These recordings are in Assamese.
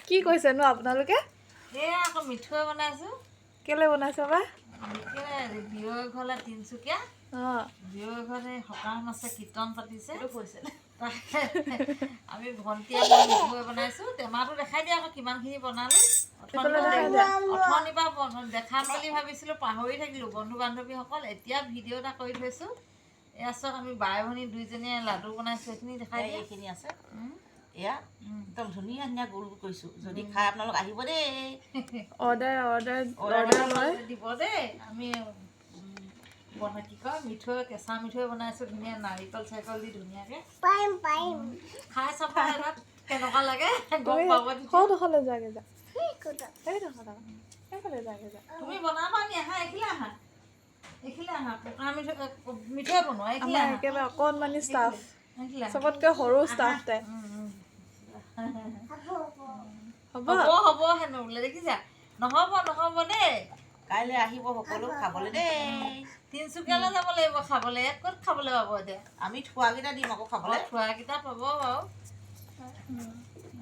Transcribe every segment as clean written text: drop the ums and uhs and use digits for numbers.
কি কৈছেনো আপোনালোকে? এয়া আকৌ মিঠৈ বনাইছোঁ। কেলে বনাইছে বা? বিয়ৰ ঘৰলে তিনিচুকীয়া অঁ বিয়ৰ ঘৰতে সকাম আছে, কীৰ্তন পাতিছে। আমি ভণ্টিয়ে মই মিঠৈ বনাইছোঁ। টেমাটো দেখাই দিয়া আকৌ কিমানখিনি বনালোঁ। এইফালে দেখাই দিয়া। অথনিৰ পৰা দেখাম বুলি ভাবিছিলোঁ, পাহৰি থাকিলোঁ। বন্ধু বান্ধৱীসকল এতিয়া ভিডিঅ' এটা কৰি থৈছোঁ। এয়া চাওক, আমি বাই ভনী দুইজনীয়ে লাডু বনাইছোঁ। এইখিনি দেখাই দিয়া। এইখিনি আছে এয়া একদম ধুনীয়া ধুনীয়া গোল কৰিছোঁ। যদি খাই আপোনালোক আহিব দেই। অৰ্ডাৰ লয় দিব দেই। আমি কি কয় মিঠৈ, কেঁচা মিঠৈ বনাইছোঁ ধুনীয়া, নাৰিকল চাৰিকল দি ধুনীয়াকৈ। খাই চাব এবাৰ কেনেকুৱা লাগে, গম পাব তেতিয়া। সৌডোখৰলৈ যাগে যা, সেইফালে যাগে যা। তুমি বনাবা নি? আহা, এইখিলে আহা, এইখিলে আহা। পকা মিঠৈ মিঠৈ বনোৱা, এইখিলে আমাৰ আহা, একেবাৰে অকণমানি ষ্টাফ, এইখিলে আহা। চবতকৈ সৰু ষ্টাফ তাই। হ'ব হ'ব হ'ব হেনো বোলে, দেখিছা? নহ'ব নহ'ব দেই। কাইলৈ আহিব সকলো খাবলৈ দেই। তিনিচুকীয়ালৈ যাব লাগিব খাবলৈ। ইয়াত ক'ত খাবলৈ পাব এতিয়া? আমি থোৱাকেইটা দিম আকৌ খাবলৈ। খোৱাকেইটা পাব বাৰু।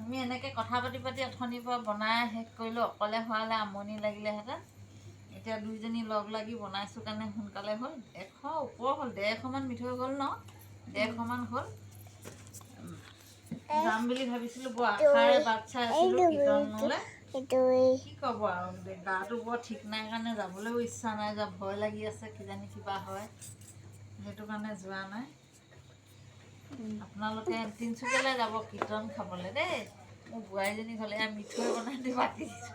আমি এনেকৈ কথা পাতি পাতি অথনিৰ পৰা বনাই শেষ কৰিলোঁ। অকলে হোৱালে আমনি লাগিলেহেঁতেন। এতিয়া দুইজনী লগ লাগি বনাইছোঁ কাৰণে সোনকালে হ'ল। 100 ওপৰ হ'ল, 150মান মিঠৈ হ'ল ন? 150মান হ'ল। যাম বুলি ভাবিছিলোঁ, বৰ আশাৰে বাট চাই আছিলোঁ কীৰ্তনলৈ। কি ক'ব আৰু, গাটো বৰ ঠিক নাই কাৰণে যাবলৈও ইচ্ছা নাই, ভয় লাগি আছে কিজানি কিবা হয়, সেইটো কাৰণে যোৱা নাই। আপোনালোকে তিনিচুকীয়ালৈ যাব কীৰ্তন খাবলৈ দেই। মোৰ বোৱাৰীজনী হ'লে মিঠৈ বনাই দি মাতি দিছোঁ।